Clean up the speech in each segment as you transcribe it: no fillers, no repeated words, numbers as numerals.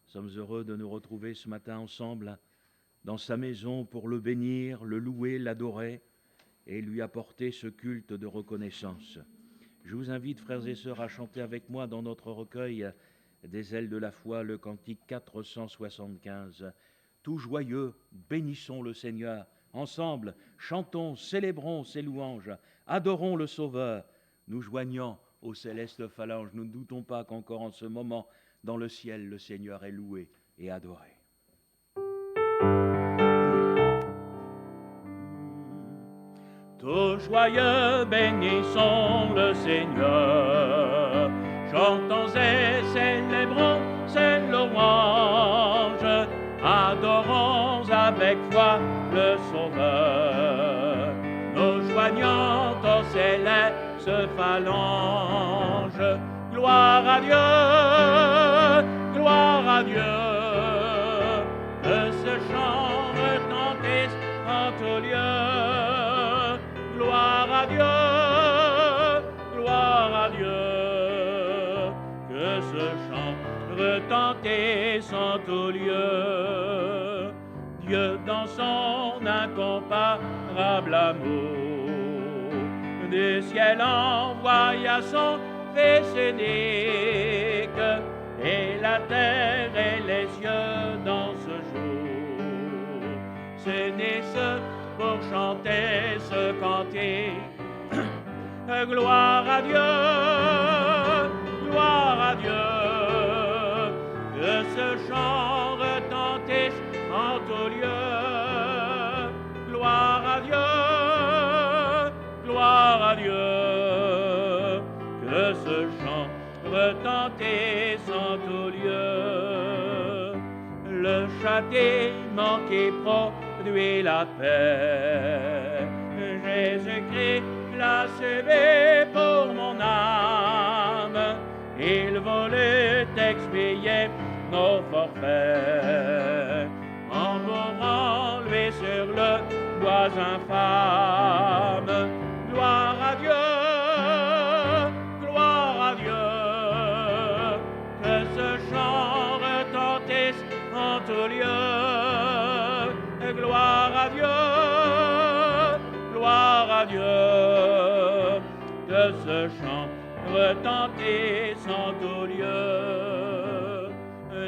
Nous sommes heureux de nous retrouver ce matin ensemble dans sa maison pour le bénir, le louer, l'adorer et lui apporter ce culte de reconnaissance. Je vous invite, frères et sœurs, à chanter avec moi dans notre recueil des ailes de la foi le cantique 475. Tout joyeux, bénissons le Seigneur. Ensemble, chantons, célébrons ses louanges, adorons le Sauveur, nous joignant aux célestes phalanges. Nous ne doutons pas qu'encore en ce moment, dans le ciel, le Seigneur est loué et adoré. Tout joyeux, bénissons le Seigneur, chantons et célébrons ses louanges, adorons avec foi le Sauveur, nous joignons aux célestes phalanges. Gloire à Dieu, gloire à Dieu, que ce chant retentisse en tout lieu. Gloire à Dieu, que ce chant retentisse en tout lieu. Dieu dans son incomparable amour, du ciel envoya son Fils unique, et la terre et les cieux dans ce jour s'unissent pour chanter ce cantique. Gloire à Dieu, que ce chant retentisse en tout lieu. Gloire à Dieu, que ce chant retentisse en tout lieu. Le châtiment qui produit la paix, Jésus-Christ l'a subi pour mon âme. Il voulut expier nos forfaits en mourant lui sur le bois infâme. Gloire à Dieu, que ce chant retentisse en tout lieu. Gloire à Dieu, que ce chant retentisse en tout lieu.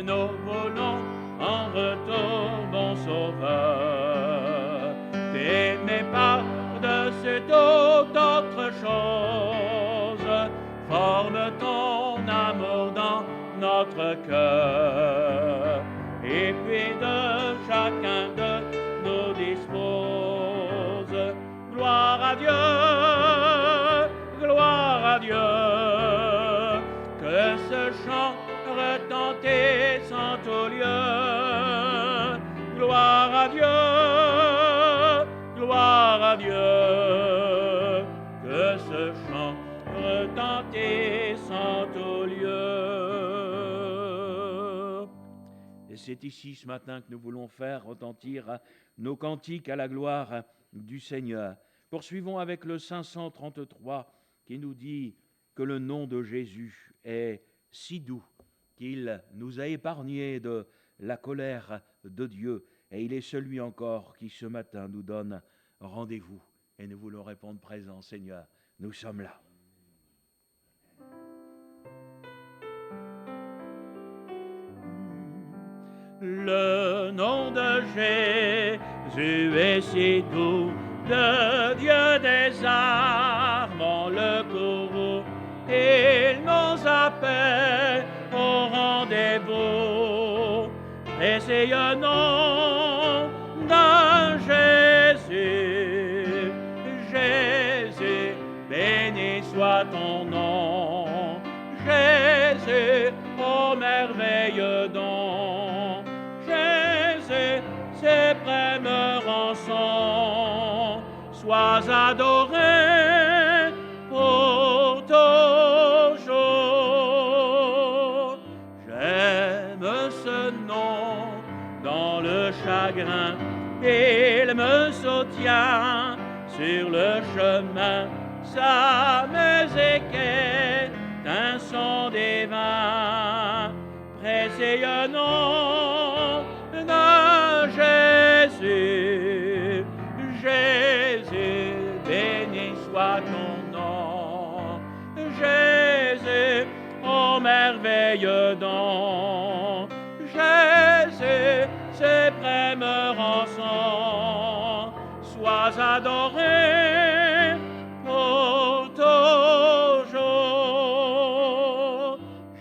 Nous voulons en retour, bon Sauveur, t'aimer par-dessus toute autre chose. Forme ton amour dans notre cœur, et puis de chacun de nous dispose. Gloire à Dieu, que ce chant retentisse en tout lieu. Gloire à Dieu, que ce chant retentisse en tout lieu. Et c'est ici ce matin que nous voulons faire retentir nos cantiques à la gloire du Seigneur. Poursuivons avec le 533 qui nous dit que le nom de Jésus est si doux qu'il nous a épargnés de la colère de Dieu, et il est celui encore qui ce matin nous donne rendez-vous, et nous voulons répondre présent. Seigneur, nous sommes là. Le nom de Jésus est si doux, le Dieu des armes en le courroux, il nous appelle au rendez-vous. Précieux nom de Jésus, Jésus, béni soit ton nom. Jésus, ô merveilleux don, Jésus, suprême rançon, sois adoré pour toujours. J'aime ce nom dans le chagrin, il me soutient sur le chemin, sa musique est un son divin. précieux nom de Jésus. Jésus, béni soit ton nom. Jésus, ô merveilleux don. Jésus, suprême rançon, sois adoré pour toujours.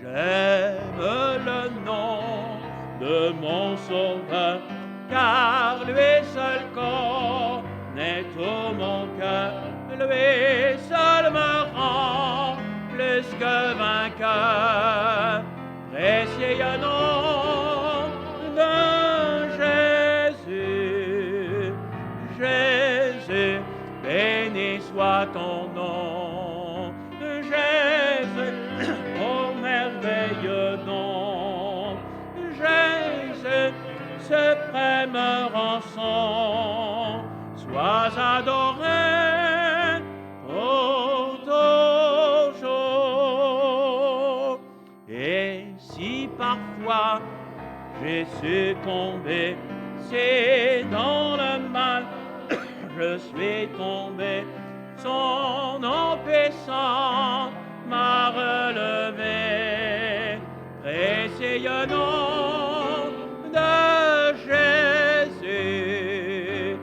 J'aime le nom de mon Sauveur, car lui seul connaît tout mon cœur. Lui seul me rend plus que vainqueur. Précieux nom de Jésus. Jésus, béni soit ton nom. Jésus, ô merveilleux nom. Jésus, suprême rançon, sois adoré pour toujours. Et si parfois j'ai succombé, c'est dans le mal je suis tombé, son nom puissant m'a relevé. Précieux nom de Jésus.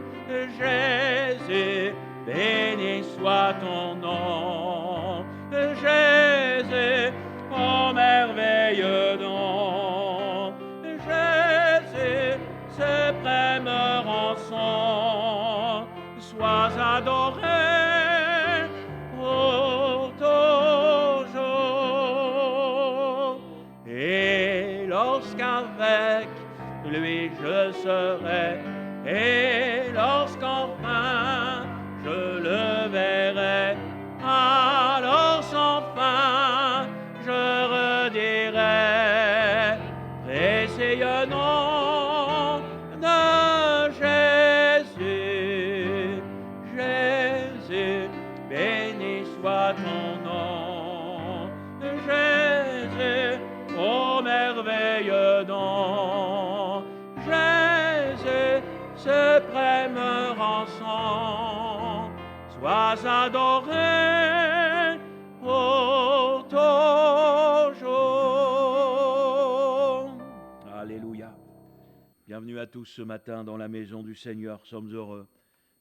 Jésus, béni soit ton nom. Jésus, ô merveilleux nom. Jésus, suprême rançon, sois adoré pour toujours. Et lorsqu'avec lui je serai, et lorsqu'enfin je le verrai, alors sans fin je redirai précieux nom de Jésus. Jésus, béni soit ton nom. Jésus, ô merveilleux don. Jésus, suprême rançon, sois adoré pour toujours. Alléluia. Bienvenue à tous ce matin dans la maison du Seigneur. Sommes heureux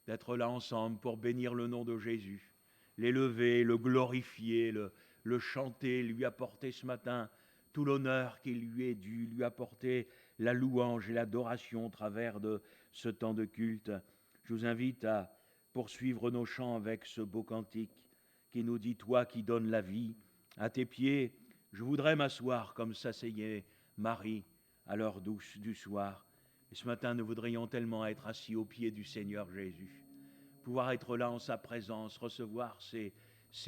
d'être là ensemble pour bénir le nom de Jésus, l'élever, le glorifier, le chanter, lui apporter ce matin tout l'honneur qui lui est dû, lui apporter la louange et l'adoration au travers de ce temps de culte. Je vous invite à poursuivre nos chants avec ce beau cantique qui nous dit « Toi qui donnes la vie, à tes pieds, je voudrais m'asseoir comme s'asseyait Marie à l'heure douce du soir. » Et ce matin, nous voudrions tellement être assis aux pieds du Seigneur Jésus, pouvoir être là en sa présence, recevoir ses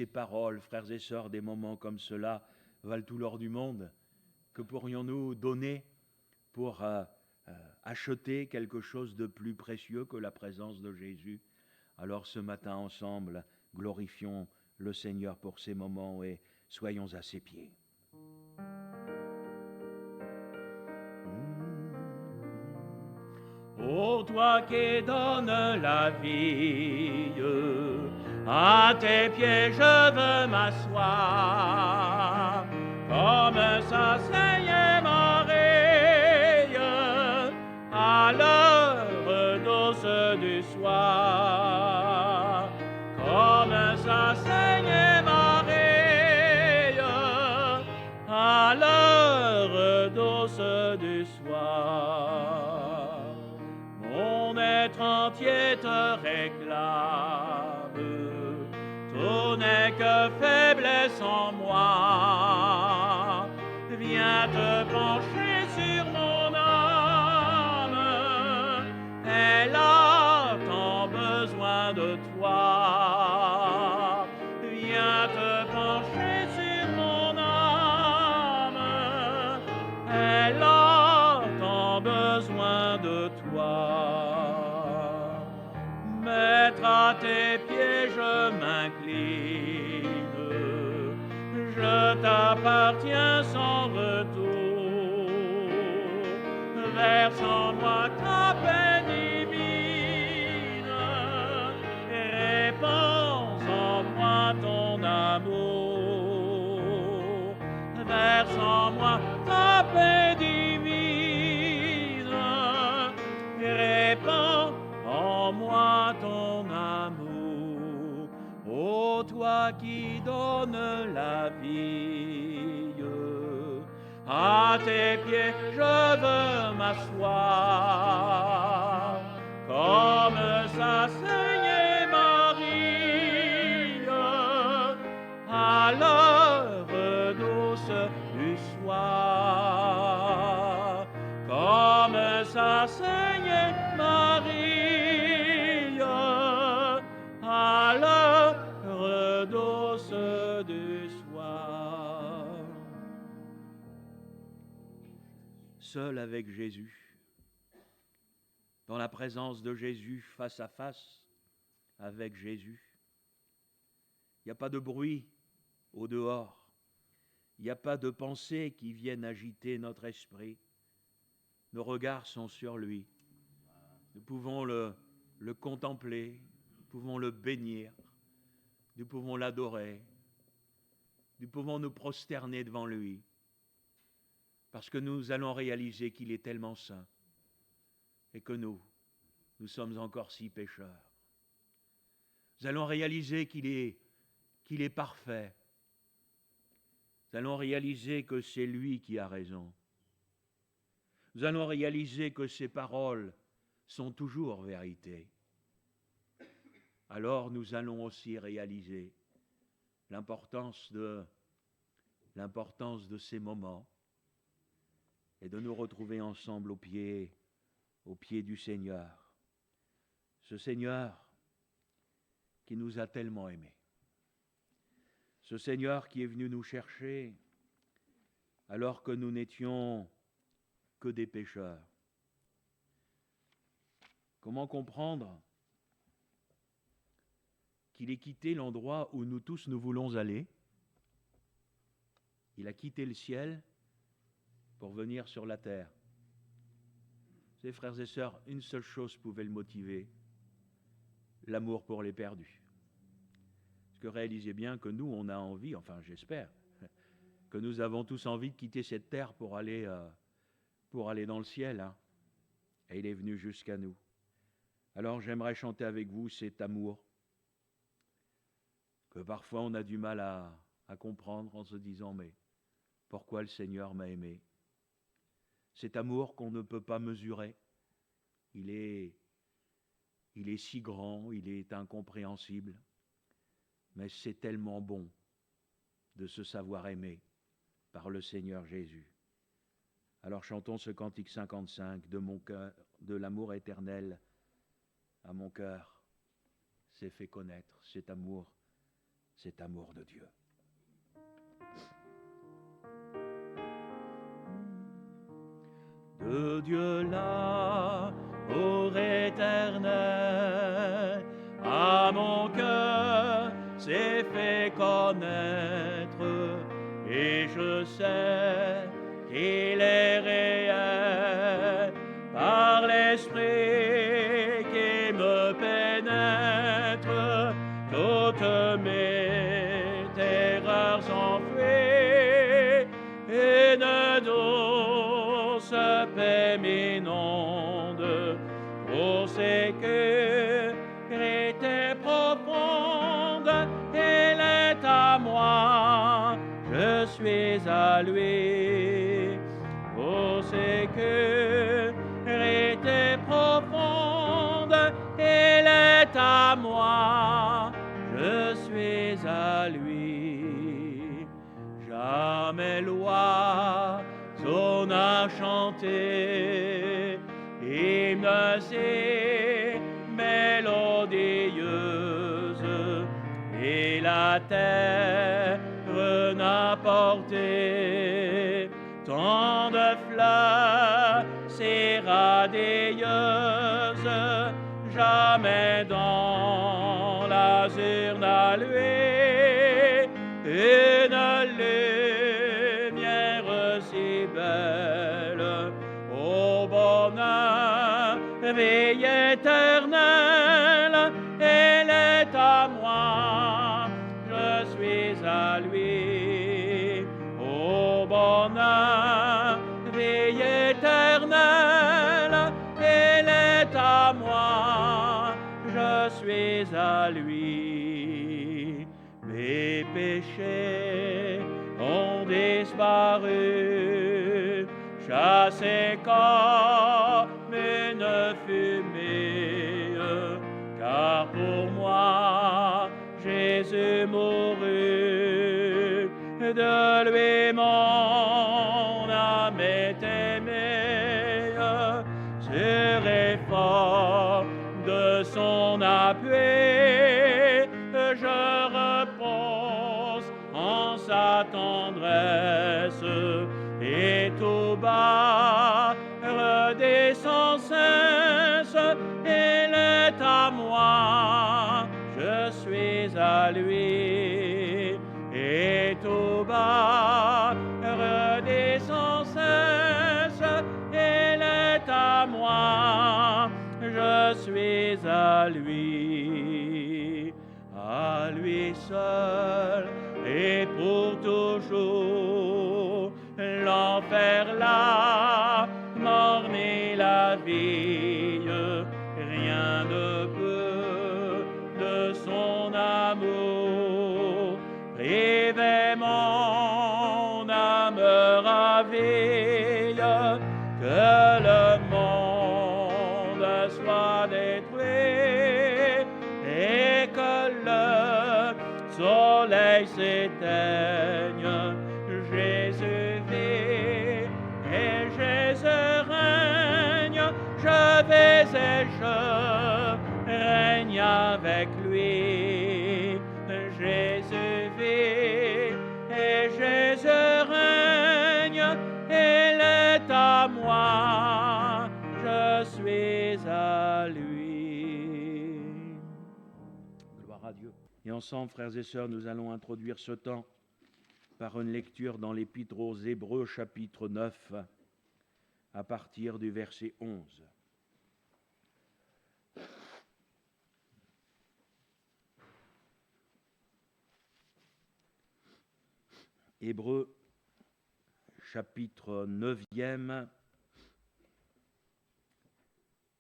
paroles. Frères et sœurs, des moments comme cela valent tout l'or du monde. Que pourrions-nous donner pour acheter quelque chose de plus précieux que la présence de Jésus? Alors ce matin ensemble, glorifions le Seigneur pour ces moments et soyons à ses pieds. Ô toi qui donnes la vie, à tes pieds je veux m'asseoir, comme s'asseyait Marie à l'heure douce du soir, comme s'asseyait Marie à l'heure douce du soir. Mon être entier te réclame, tout n'est que faiblesse en moi. Viens te pencher sur mon âme, elle a tant besoin de toi. Viens te pencher sur mon âme, elle a tant besoin de toi. Maître, à tes pieds je m'incline, je t'appartiens sans retour. verse en moi ta paix divine, répands en moi ton amour, verse en moi ta paix divine, répands en moi ton amour. Ô toi qui donnes la vie, à tes pieds je veux m'asseoir, comme s'asseyait Marie à l'heure douce du soir, comme s'asseyait Marie à l'heure douce du soir. Seul avec Jésus, dans la présence de Jésus, face à face avec Jésus. Il n'y a pas de bruit au dehors, il n'y a pas de pensées qui viennent agiter notre esprit. Nos regards sont sur lui. Nous pouvons le contempler, nous pouvons le bénir, nous pouvons l'adorer, nous pouvons nous prosterner devant lui. Parce que nous allons réaliser qu'il est tellement saint et que nous sommes encore si pécheurs. Nous allons réaliser qu'il est parfait. Nous allons réaliser que c'est lui qui a raison. Nous allons réaliser que ses paroles sont toujours vérité. Alors nous allons aussi réaliser l'importance de ces moments et de nous retrouver ensemble au pied du Seigneur. Ce Seigneur qui nous a tellement aimés. Ce Seigneur qui est venu nous chercher alors que nous n'étions que des pécheurs. Comment comprendre qu'il ait quitté l'endroit où nous tous nous voulons aller? Il a quitté le ciel pour venir sur la terre. Vous savez, frères et sœurs, une seule chose pouvait le motiver, l'amour pour les perdus. Parce que réalisez bien que nous, on a envie, enfin j'espère, que nous avons tous envie de quitter cette terre pour aller dans le ciel. Hein. Et il est venu jusqu'à nous. Alors j'aimerais chanter avec vous cet amour que parfois on a du mal à comprendre en se disant mais pourquoi le Seigneur m'a aimé? Cet amour qu'on ne peut pas mesurer, il est si grand, il est incompréhensible, mais c'est tellement bon de se savoir aimé par le Seigneur Jésus. Alors chantons ce cantique 55 de mon cœur, de l'amour éternel à mon cœur s'est fait connaître cet amour de Dieu. De Dieu l'amour éternel à mon cœur s'est fait connaître, et je sais qu'il est réel par l'Esprit qui me pénètre. Toutes mes terreurs s'enfuient, et une douce paix m'inonde. Pour sécurité profonde, il est à moi, je suis à lui. Pour sécurité profonde, il est à moi, je suis à lui. Jamais l'oiseau n'a chanté hymne si mélodieuse, et la terre n'a porté tant de fleurs si radieuses. Jamais dans l'azur n'a lué une lumière si belle au bord vie éternelle, elle est à moi, je suis à lui. Ô bonheur, vie éternelle, elle est à moi, je suis à lui. Mes péchés ont disparu, chassés comme une fumée, car pour moi Jésus mourut, de lui mon âme est aimée, sur effort de son appui, je repose en sa tendresse, et tout bas redescend sans cesse, il est à moi, je suis à lui, et tout bas redescend sans cesse, il est à moi, je suis à lui seul et pour toujours. L'enfer, la mort ni la vie, rien ne peut de son amour priver mon âme ravie. Que le monde soit détruit et que le soleil s'éteigne, Jésus vit et Jésus règne, je vais et je règne avec lui. Jésus vit et Jésus règne, il est à moi, je suis à lui. Gloire à Dieu. Et ensemble, frères et sœurs, nous allons introduire ce temps par une lecture dans l'Épître aux Hébreux, chapitre 9, à partir du verset 11. Hébreux, chapitre 9e,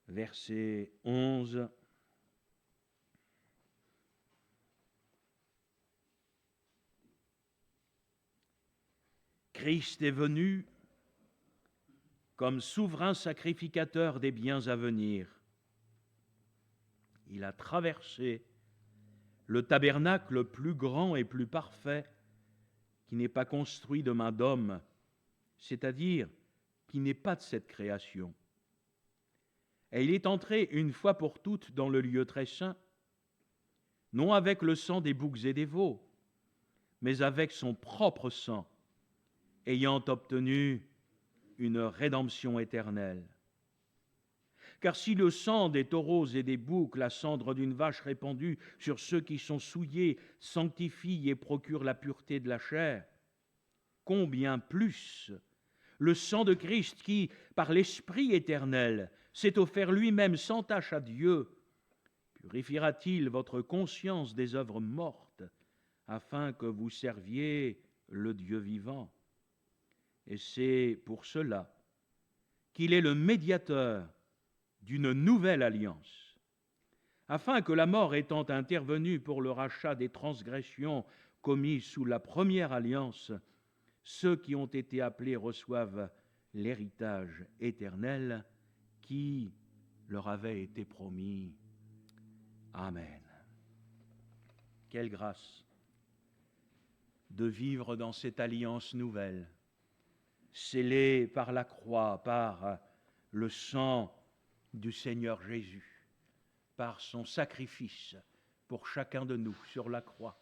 verset 11. Christ est venu comme souverain sacrificateur des biens à venir. Il a traversé le tabernacle plus grand et plus parfait qui n'est pas construit de main d'homme, c'est-à-dire qui n'est pas de cette création. Et il est entré une fois pour toutes dans le lieu très saint, non avec le sang des boucs et des veaux, mais avec son propre sang, ayant obtenu une rédemption éternelle. Car si le sang des taureaux et des boucs, la cendre d'une vache répandue sur ceux qui sont souillés, sanctifie et procure la pureté de la chair, combien plus le sang de Christ qui, par l'Esprit éternel, s'est offert lui-même sans tache à Dieu, purifiera-t-il votre conscience des œuvres mortes, afin que vous serviez le Dieu vivant. Et c'est pour cela qu'il est le médiateur d'une nouvelle alliance, afin que la mort étant intervenue pour le rachat des transgressions commises sous la première alliance, ceux qui ont été appelés reçoivent l'héritage éternel qui leur avait été promis. Amen. Quelle grâce de vivre dans cette alliance nouvelle, scellée par la croix, par le sang du Seigneur Jésus, par son sacrifice pour chacun de nous sur la croix,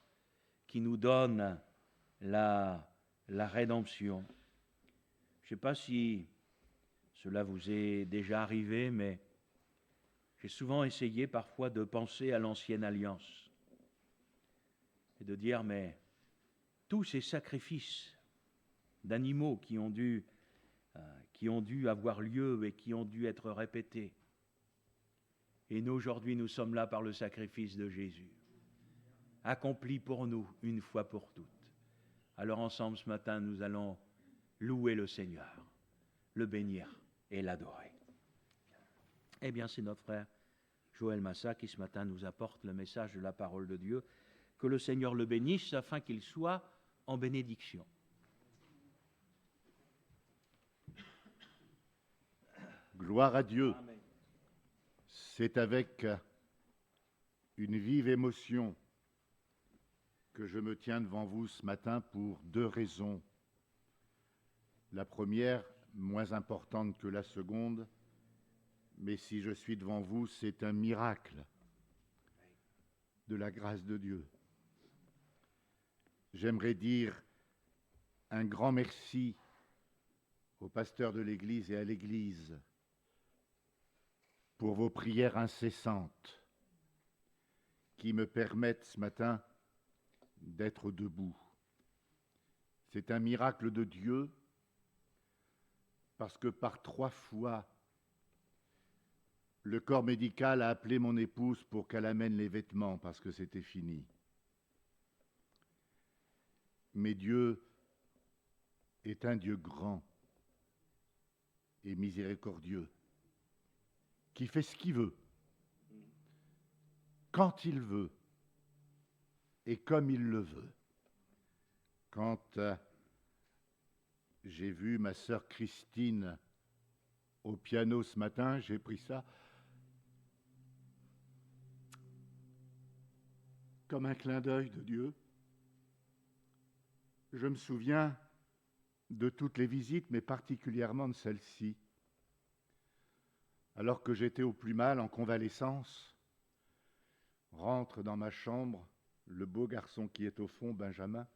qui nous donne la rédemption. Je ne sais pas si cela vous est déjà arrivé, mais j'ai souvent essayé parfois de penser à l'ancienne alliance et de dire, mais tous ces sacrifices d'animaux qui ont dû avoir lieu et qui ont dû être répétés, Et nous, aujourd'hui, nous sommes là par le sacrifice de Jésus, accompli pour nous une fois pour toutes. Alors ensemble, ce matin, nous allons louer le Seigneur, le bénir et l'adorer. Eh bien, c'est notre frère Joël Massa qui, ce matin, nous apporte le message de la parole de Dieu. Que le Seigneur le bénisse afin qu'il soit en bénédiction. Gloire à Dieu. Amen. C'est avec une vive émotion que je me tiens devant vous ce matin pour deux raisons. La première, moins importante que la seconde, mais si je suis devant vous, c'est un miracle de la grâce de Dieu. J'aimerais dire un grand merci au pasteur de l'Église et à l'Église pour vos prières incessantes qui me permettent ce matin d'être debout. C'est un miracle de Dieu parce que par 3 fois, le corps médical a appelé mon épouse pour qu'elle amène les vêtements parce que c'était fini. Mais Dieu est un Dieu grand et miséricordieux qui fait ce qu'il veut, quand il veut et comme il le veut. Quand j'ai vu ma sœur Christine au piano ce matin, j'ai pris ça comme un clin d'œil de Dieu. Je me souviens de toutes les visites, mais particulièrement de celle-ci. Alors que j'étais au plus mal, en convalescence, rentre dans ma chambre le beau garçon qui est au fond, Benjamin,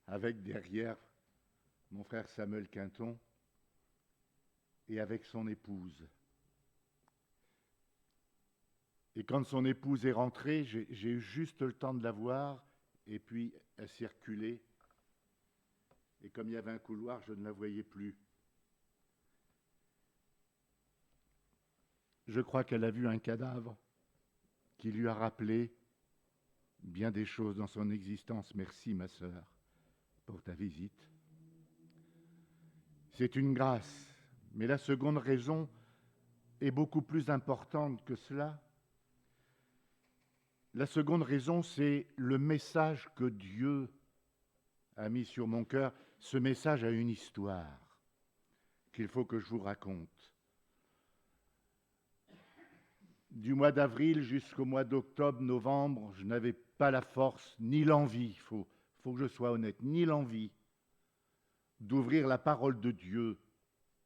avec derrière mon frère Samuel Quinton et avec son épouse. Et quand son épouse est rentrée, j'ai eu juste le temps de la voir, et puis elle s'est reculée. Et comme il y avait un couloir, je ne la voyais plus. Je crois qu'elle a vu un cadavre qui lui a rappelé bien des choses dans son existence. Merci, ma sœur, pour ta visite. C'est une grâce, mais la seconde raison est beaucoup plus importante que cela. La seconde raison, c'est le message que Dieu a mis sur mon cœur. Ce message a une histoire qu'il faut que je vous raconte. Du mois d'avril jusqu'au mois d'octobre, novembre, je n'avais pas la force ni l'envie, il faut que je sois honnête, ni l'envie d'ouvrir la parole de Dieu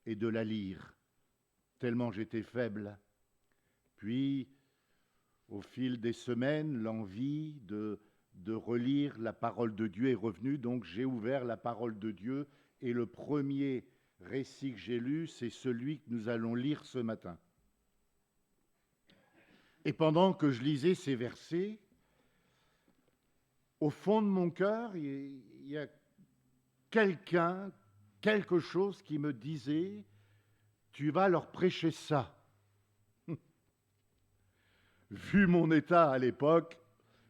et de la lire, tellement j'étais faible. Puis, au fil des semaines, l'envie de relire la parole de Dieu est revenue, donc j'ai ouvert la parole de Dieu, et le premier récit que j'ai lu, c'est celui que nous allons lire ce matin. Et pendant que je lisais ces versets, au fond de mon cœur, il y a quelque chose qui me disait « Tu vas leur prêcher ça ». Vu mon état à l'époque,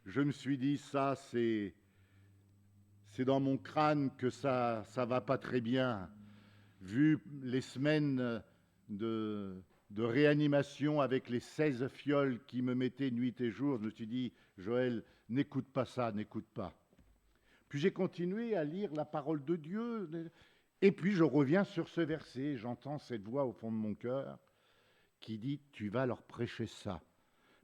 je me suis dit « Ça, c'est dans mon crâne que ça va pas très bien ». Vu les semaines de réanimation avec les 16 fioles qui me mettaient nuit et jour, je me suis dit, Joël, n'écoute pas ça, n'écoute pas. Puis j'ai continué à lire la parole de Dieu, et puis je reviens sur ce verset, j'entends cette voix au fond de mon cœur qui dit, tu vas leur prêcher ça.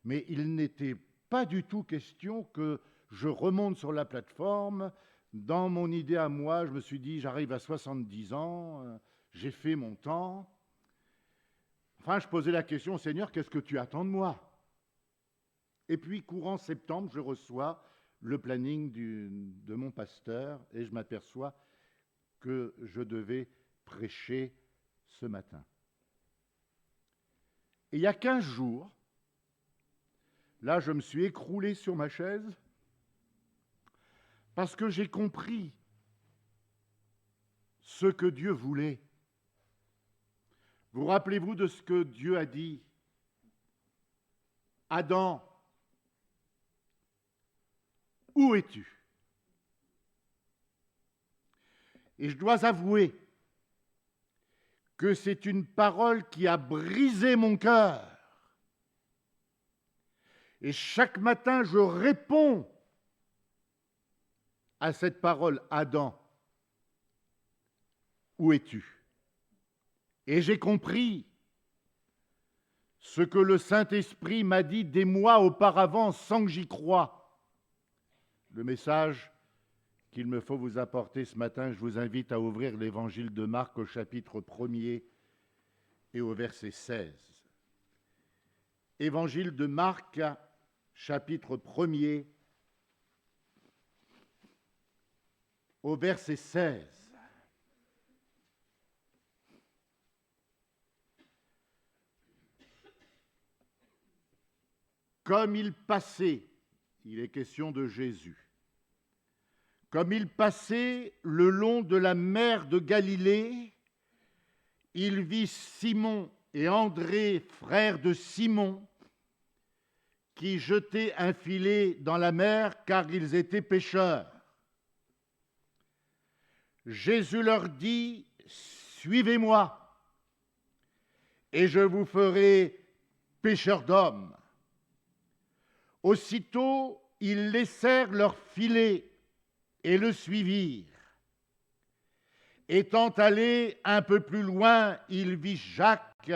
Mais il n'était pas du tout question que je remonte sur la plateforme. Dans mon idée à moi, je me suis dit, j'arrive à 70 ans, j'ai fait mon temps. Enfin, je posais la question, Seigneur, qu'est-ce que tu attends de moi? Et puis, courant septembre, je reçois le planning de mon pasteur et je m'aperçois que je devais prêcher ce matin. Et il y a 15 jours, là, je me suis écroulé sur ma chaise parce que j'ai compris ce que Dieu voulait. Vous rappelez-vous de ce que Dieu a dit Adam, où es-tu? Et je dois avouer que c'est une parole qui a brisé mon cœur. Et chaque matin, je réponds à cette parole, Adam, où es-tu? Et j'ai compris ce que le Saint-Esprit m'a dit des mois auparavant sans que j'y croie. Le message qu'il me faut vous apporter ce matin, je vous invite à ouvrir l'évangile de Marc au chapitre 1er et au verset 16. Évangile de Marc, chapitre 1er, au verset 16. Comme il passait, il est question de Jésus, comme il passait le long de la mer de Galilée, il vit Simon et André, frères de Simon, qui jetaient un filet dans la mer car ils étaient pêcheurs. Jésus leur dit, « Suivez-moi, et je vous ferai pêcheurs d'hommes. » Aussitôt, ils laissèrent leur filet et le suivirent. Étant allé un peu plus loin, il vit Jacques,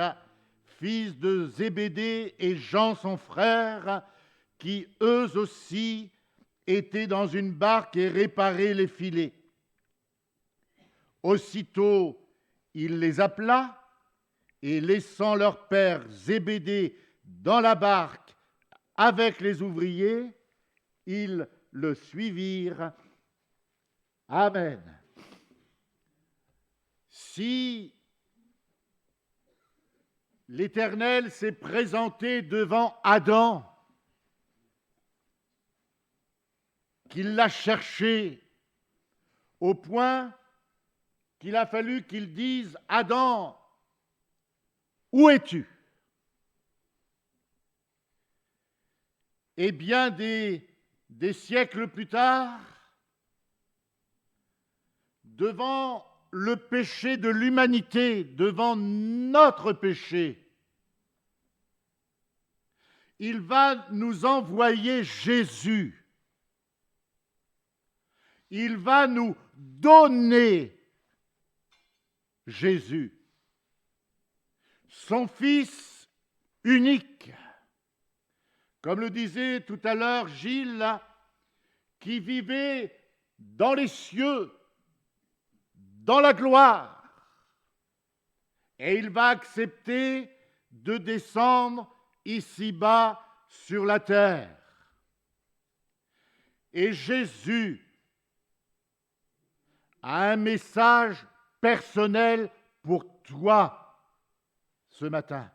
fils de Zébédée, et Jean son frère, qui eux aussi étaient dans une barque et réparaient les filets. Aussitôt, il les appela, et laissant leur père Zébédée dans la barque avec les ouvriers, ils le suivirent. Amen. Si l'Éternel s'est présenté devant Adam, qu'il l'a cherché au point qu'il a fallu qu'il dise « Adam, où es-tu » ? Et bien des siècles plus tard, devant le péché de l'humanité, devant notre péché, il va nous envoyer Jésus. Il va nous donner Jésus, son Fils unique. Comme le disait tout à l'heure Gilles, qui vivait dans les cieux, dans la gloire. Et il va accepter de descendre ici-bas sur la terre. Et Jésus a un message personnel pour toi ce matin.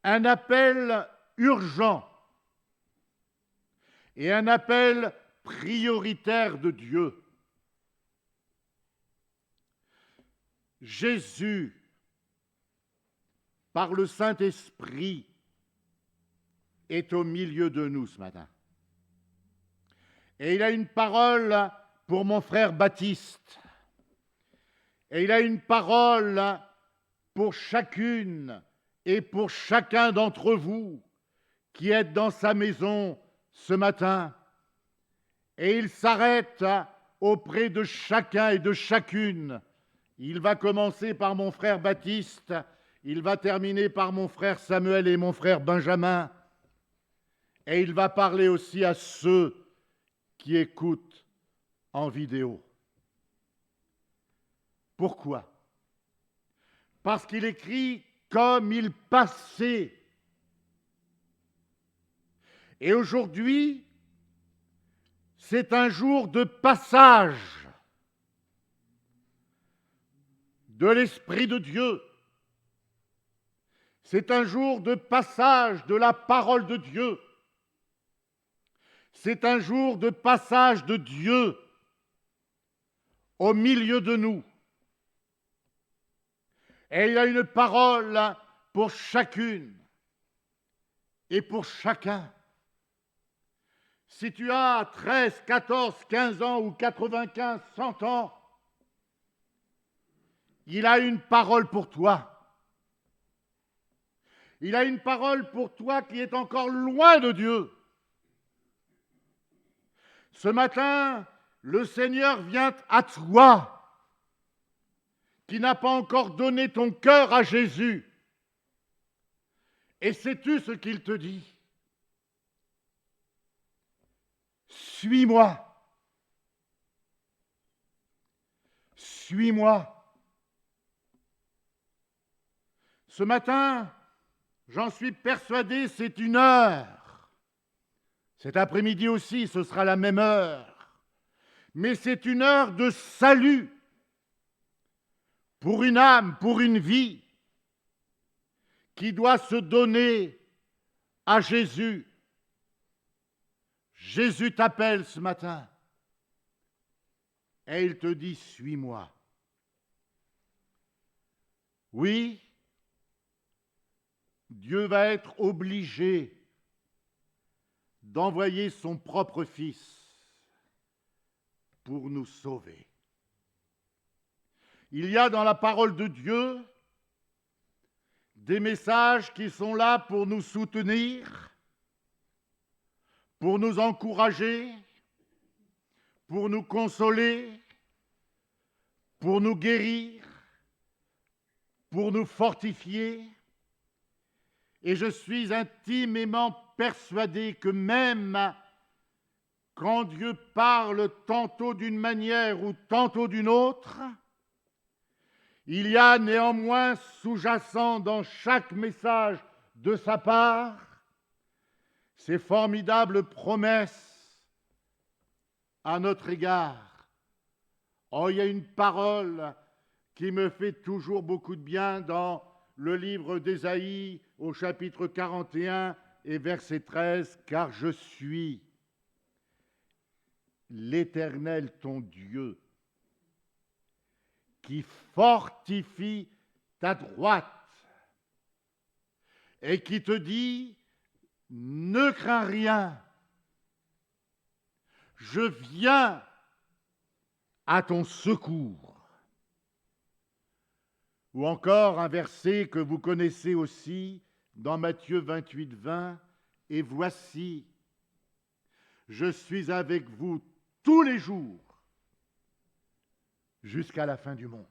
Un appel urgent et un appel prioritaire de Dieu. Jésus, par le Saint-Esprit, est au milieu de nous ce matin. Et il a une parole pour mon frère Baptiste. Et il a une parole pour chacune et pour chacun d'entre vous qui êtes dans sa maison ce matin. Et il s'arrête auprès de chacun et de chacune. Il va commencer par mon frère Baptiste, il va terminer par mon frère Samuel et mon frère Benjamin, et il va parler aussi à ceux qui écoutent en vidéo. Pourquoi ? Parce qu'il écrit « comme il passait ». Et aujourd'hui, c'est un jour de passage de l'Esprit de Dieu. C'est un jour de passage de la parole de Dieu. C'est un jour de passage de Dieu au milieu de nous. Et il y a une parole pour chacune et pour chacun. Si tu as 13, 14, 15 ans ou 95, 100 ans, il a une parole pour toi. Il a une parole pour toi qui est encore loin de Dieu. Ce matin, le Seigneur vient à toi, qui n'as pas encore donné ton cœur à Jésus. Et sais-tu ce qu'il te dit? Suis-moi. Suis-moi. Ce matin, j'en suis persuadé, c'est une heure. Cet après-midi aussi, ce sera la même heure. Mais c'est une heure de salut pour une âme, pour une vie qui doit se donner à Jésus. Jésus t'appelle ce matin et il te dit « Suis-moi ». Oui, Dieu va être obligé d'envoyer son propre Fils pour nous sauver. Il y a dans la parole de Dieu des messages qui sont là pour nous soutenir, pour nous encourager, pour nous consoler, pour nous guérir, pour nous fortifier. Et je suis intimement persuadé que même quand Dieu parle tantôt d'une manière ou tantôt d'une autre, il y a néanmoins sous-jacent dans chaque message de sa part ces formidables promesses à notre égard. Oh, il y a une parole qui me fait toujours beaucoup de bien dans le livre d'Ésaïe au chapitre 41 et verset 13, « Car je suis l'Éternel ton Dieu, qui fortifie ta droite et qui te dit, ne crains rien, je viens à ton secours. » Ou encore un verset que vous connaissez aussi dans Matthieu 28, 20, « Et voici, je suis avec vous tous les jours jusqu'à la fin du monde. »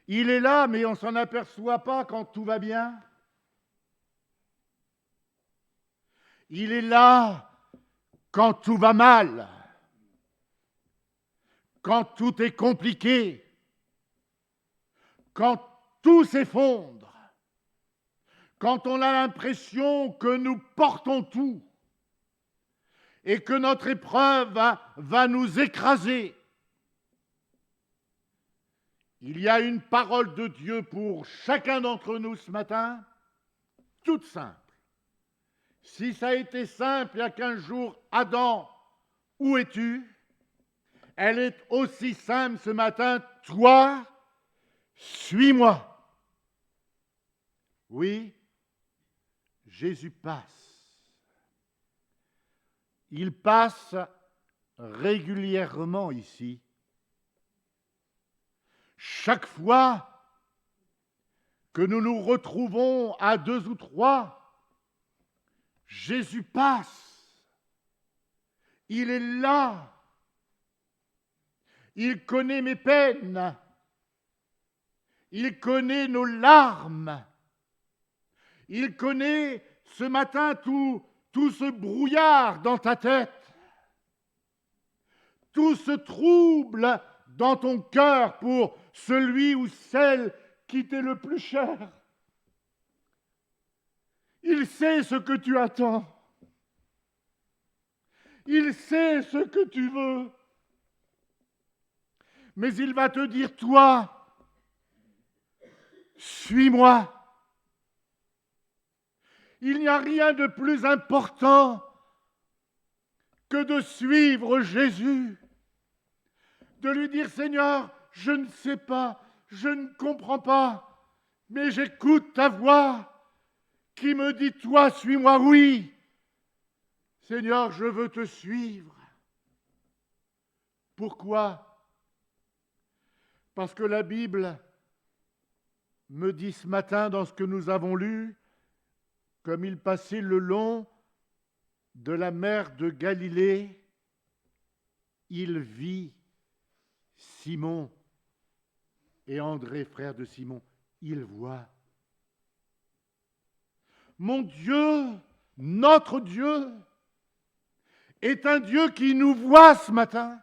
Il est là, mais on ne s'en aperçoit pas quand tout va bien. Il est là quand tout va mal, quand tout est compliqué, quand tout s'effondre, quand on a l'impression que nous portons tout et que notre épreuve va nous écraser. Il y a une parole de Dieu pour chacun d'entre nous ce matin, toute simple. Si ça a été simple il y a 15 jours, Adam, où es-tu? Elle est aussi simple ce matin, toi, suis-moi. Oui, Jésus passe. Il passe régulièrement ici. Chaque fois que nous nous retrouvons à 2 ou 3, Jésus passe. Il est là. Il connaît mes peines. Il connaît nos larmes. Il connaît ce matin tout ce brouillard dans ta tête. Tout ce trouble dans ton cœur pour celui ou celle qui t'est le plus cher. Il sait ce que tu attends. Il sait ce que tu veux. Mais il va te dire, toi, suis-moi. Il n'y a rien de plus important que de suivre Jésus. De lui dire, Seigneur, je ne sais pas, je ne comprends pas, mais j'écoute ta voix qui me dit, toi, suis-moi, oui. Seigneur, je veux te suivre. Pourquoi? Parce que la Bible me dit ce matin, dans ce que nous avons lu, comme il passait le long de la mer de Galilée, il vit Simon et André, frère de Simon. Il voit. Mon Dieu, notre Dieu, est un Dieu qui nous voit ce matin.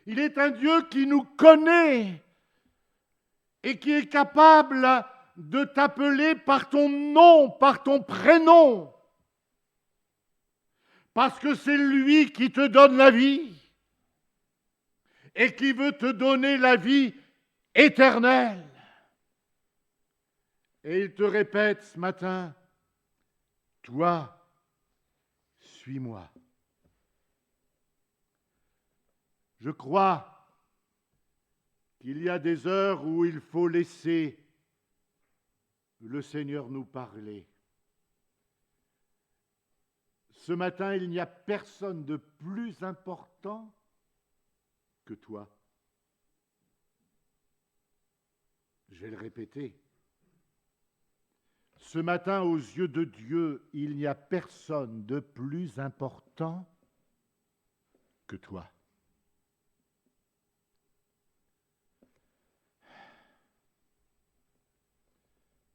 Il est un Dieu qui nous connaît et qui est capable de t'appeler par ton nom, par ton prénom. Parce que c'est lui qui te donne la vie et qui veut te donner la vie éternelle. Et il te répète ce matin, toi, suis-moi. Je crois qu'il y a des heures où il faut laisser le Seigneur nous parler. Ce matin, il n'y a personne de plus important que toi. Je vais le répéter. Ce matin, aux yeux de Dieu, il n'y a personne de plus important que toi.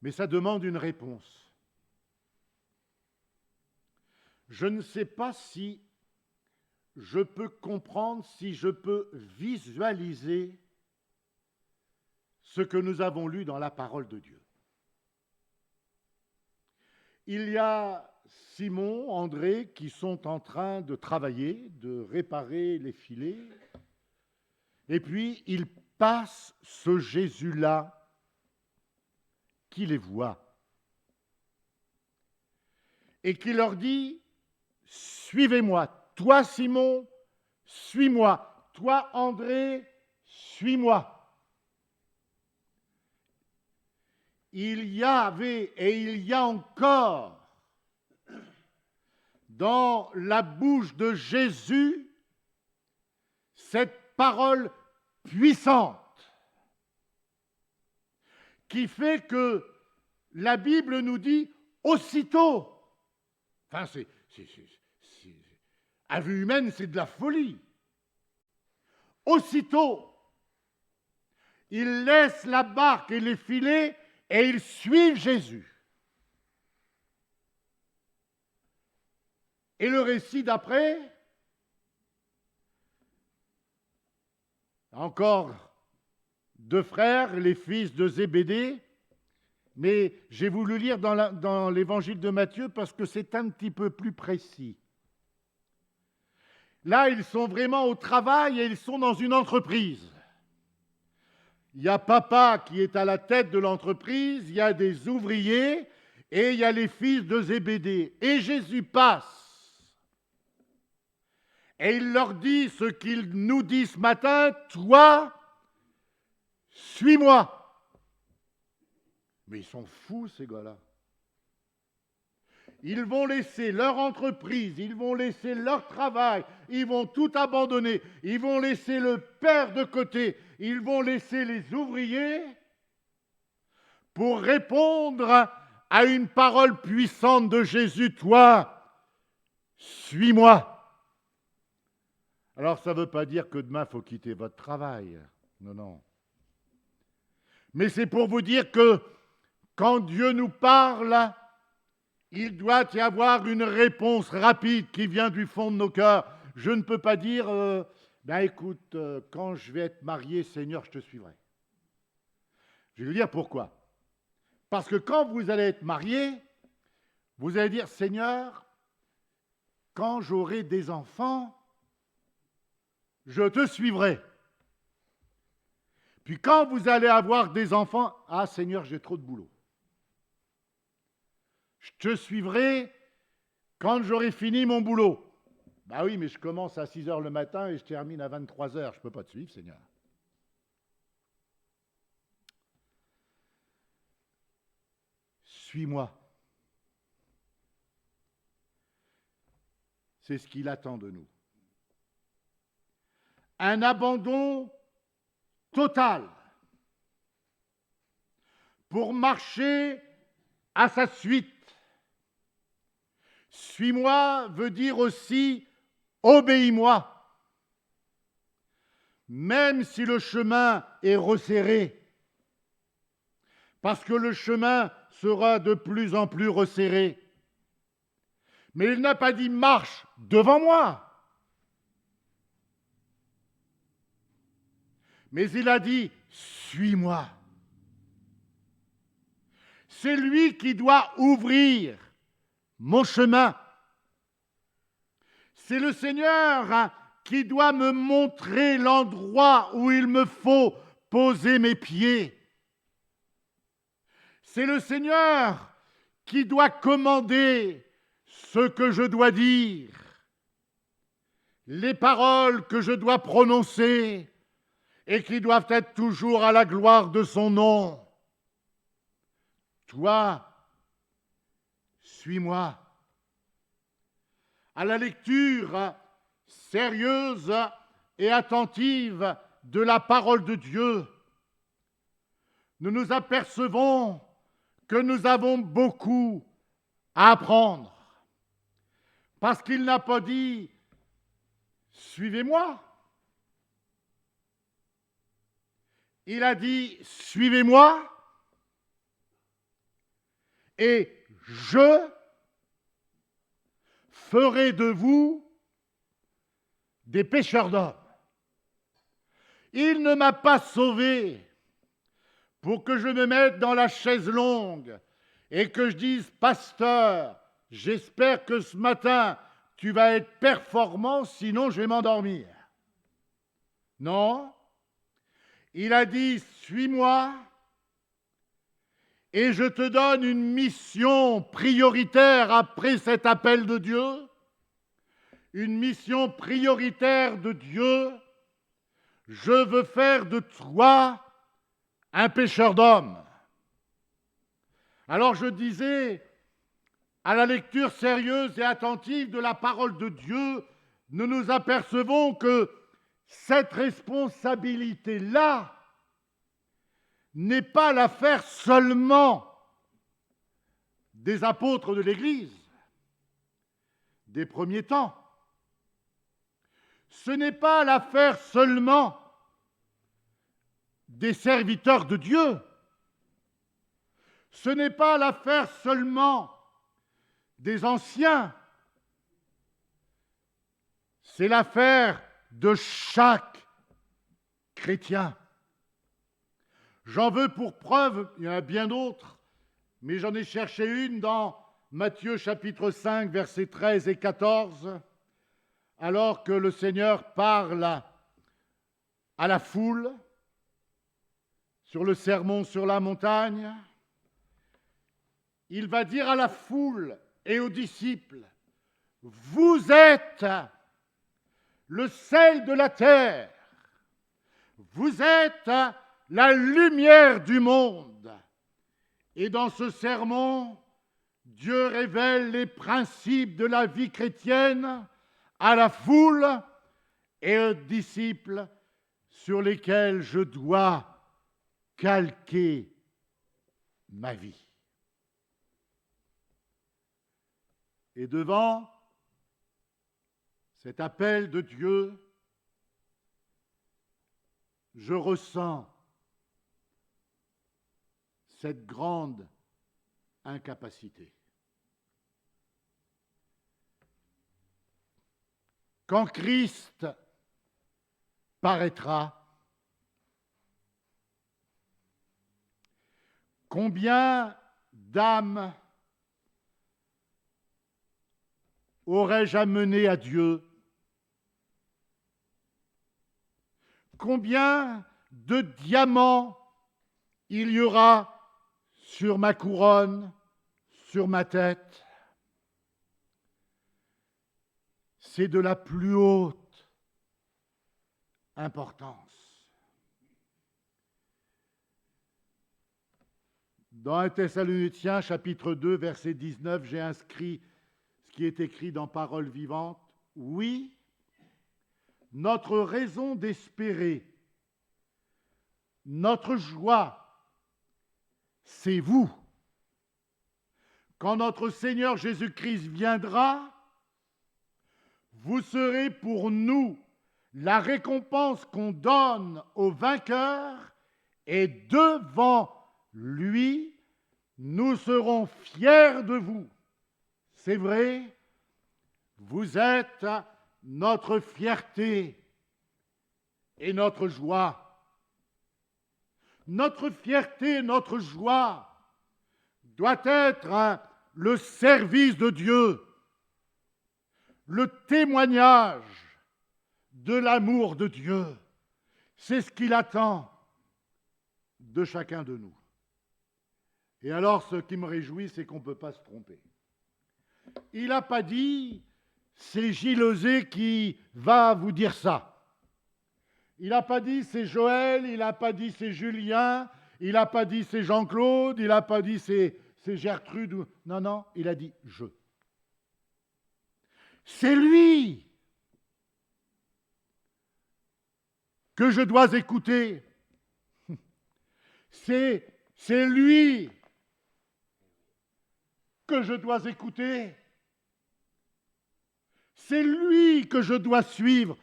Mais ça demande une réponse. Je ne sais pas si je peux comprendre, si je peux visualiser ce que nous avons lu dans la parole de Dieu. Il y a Simon, André, qui sont en train de travailler, de réparer les filets, et puis il passe ce Jésus-là qui les voit et qui leur dit, suivez-moi, toi Simon, suis-moi, toi André, suis-moi. Il y avait et il y a encore dans la bouche de Jésus cette parole puissante qui fait que la Bible nous dit aussitôt, enfin à vue humaine c'est de la folie, aussitôt ils laissent la barque et les filets et ils suivent Jésus. Et le récit d'après, encore deux frères, les fils de Zébédée, mais j'ai voulu lire dans l'évangile de Matthieu parce que c'est un petit peu plus précis. Là, ils sont vraiment au travail et ils sont dans une entreprise. Il y a papa qui est à la tête de l'entreprise, il y a des ouvriers et il y a les fils de Zébédée. Et Jésus passe. Et il leur dit ce qu'il nous dit ce matin, toi, suis-moi. Mais ils sont fous, ces gars-là. Ils vont laisser leur entreprise, ils vont laisser leur travail, ils vont tout abandonner, ils vont laisser le père de côté, ils vont laisser les ouvriers pour répondre à une parole puissante de Jésus, toi, suis-moi. Alors ça ne veut pas dire que demain il faut quitter votre travail, non, non. Mais c'est pour vous dire que quand Dieu nous parle, il doit y avoir une réponse rapide qui vient du fond de nos cœurs. Je ne peux pas dire, écoute, quand je vais être marié, Seigneur, je te suivrai. Je vais vous dire pourquoi. Parce que quand vous allez être marié, vous allez dire, Seigneur, quand j'aurai des enfants, je te suivrai. Puis quand vous allez avoir des enfants, ah Seigneur, j'ai trop de boulot. Je te suivrai quand j'aurai fini mon boulot. Ben oui, mais je commence à 6 heures le matin et je termine à 23 heures. Je ne peux pas te suivre, Seigneur. suis-moi. C'est ce qu'il attend de nous. Un abandon total pour marcher à sa suite. Suis-moi veut dire aussi obéis-moi. Même si le chemin est resserré, parce que le chemin sera de plus en plus resserré. Mais il n'a pas dit marche devant moi. Mais il a dit suis-moi. C'est lui qui doit ouvrir mon chemin. C'est le Seigneur qui doit me montrer l'endroit où il me faut poser mes pieds. C'est le Seigneur qui doit commander ce que je dois dire, les paroles que je dois prononcer et qui doivent être toujours à la gloire de son nom. Toi, suis-moi. À la lecture sérieuse et attentive de la parole de Dieu, nous nous apercevons que nous avons beaucoup à apprendre. Parce qu'il n'a pas dit « suivez-moi ». Il a dit « suivez-moi » et « je ferai de vous des pêcheurs d'hommes ». Il ne m'a pas sauvé pour que je me mette dans la chaise longue et que je dise « Pasteur, j'espère que ce matin, tu vas être performant, sinon je vais m'endormir. » Non, il a dit « Suis-moi et je te donne une mission prioritaire après cet appel de Dieu. Une mission prioritaire de Dieu. Je veux faire de toi un pêcheur d'hommes. » Alors je disais, à la lecture sérieuse et attentive de la parole de Dieu, nous nous apercevons que cette responsabilité-là n'est pas l'affaire seulement des apôtres de l'Église, des premiers temps. Ce n'est pas l'affaire seulement des serviteurs de Dieu. Ce n'est pas l'affaire seulement des anciens. C'est l'affaire de chaque chrétien. J'en veux pour preuve, il y en a bien d'autres, mais j'en ai cherché une dans Matthieu chapitre 5, versets 13 et 14, alors que le Seigneur parle à la foule sur le sermon sur la montagne. Il va dire à la foule et aux disciples, « Vous êtes le sel de la terre, vous êtes la lumière du monde. » Et dans ce sermon, Dieu révèle les principes de la vie chrétienne à la foule et aux disciples sur lesquels je dois calquer ma vie. Et devant cet appel de Dieu, je ressens cette grande incapacité. Quand Christ paraîtra, combien d'âmes aurais-je amené à Dieu? Combien de diamants il y aura sur ma couronne, sur ma tête? C'est de la plus haute importance. Dans 1 Thessaloniciens, chapitre 2, verset 19, j'ai inscrit ce qui est écrit dans Paroles vivantes. Oui, notre raison d'espérer, notre joie, c'est vous. Quand notre Seigneur Jésus-Christ viendra, vous serez pour nous la récompense qu'on donne aux vainqueurs, et devant lui, nous serons fiers de vous. C'est vrai, vous êtes notre fierté et notre joie. Notre fierté, notre joie doit être le service de Dieu, le témoignage de l'amour de Dieu. C'est ce qu'il attend de chacun de nous. Et alors, ce qui me réjouit, c'est qu'on ne peut pas se tromper. Il n'a pas dit, c'est Gilles Osé qui va vous dire ça. Il n'a pas dit, c'est Joël, il n'a pas dit, c'est Julien, il n'a pas dit, c'est Jean-Claude, il n'a pas dit, c'est Gertrude. Non, non, il a dit, je. C'est lui que je dois écouter. C'est lui que je dois écouter. C'est lui que je dois suivre.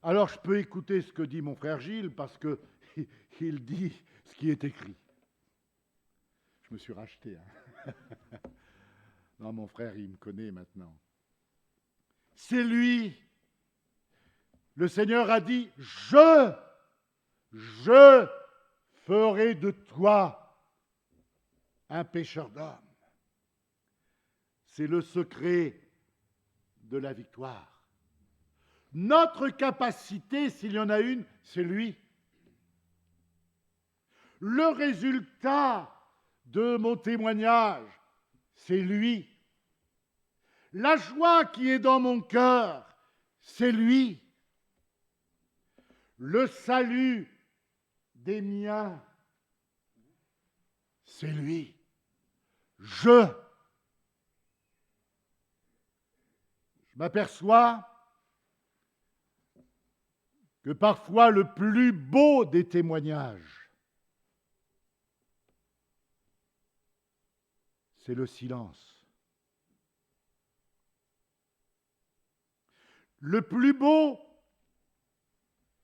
Alors je peux écouter ce que dit mon frère Gilles parce qu'il dit ce qui est écrit. Je me suis racheté. Hein. Non, mon frère, il me connaît maintenant. C'est lui. Le Seigneur a dit, je ferai de toi un pécheur d'hommes. C'est le secret de la victoire. Notre capacité, s'il y en a une, c'est lui. Le résultat de mon témoignage, c'est lui. La joie qui est dans mon cœur, c'est lui. Le salut des miens, c'est lui. Je m'aperçois que parfois le plus beau des témoignages, c'est le silence. Le plus beau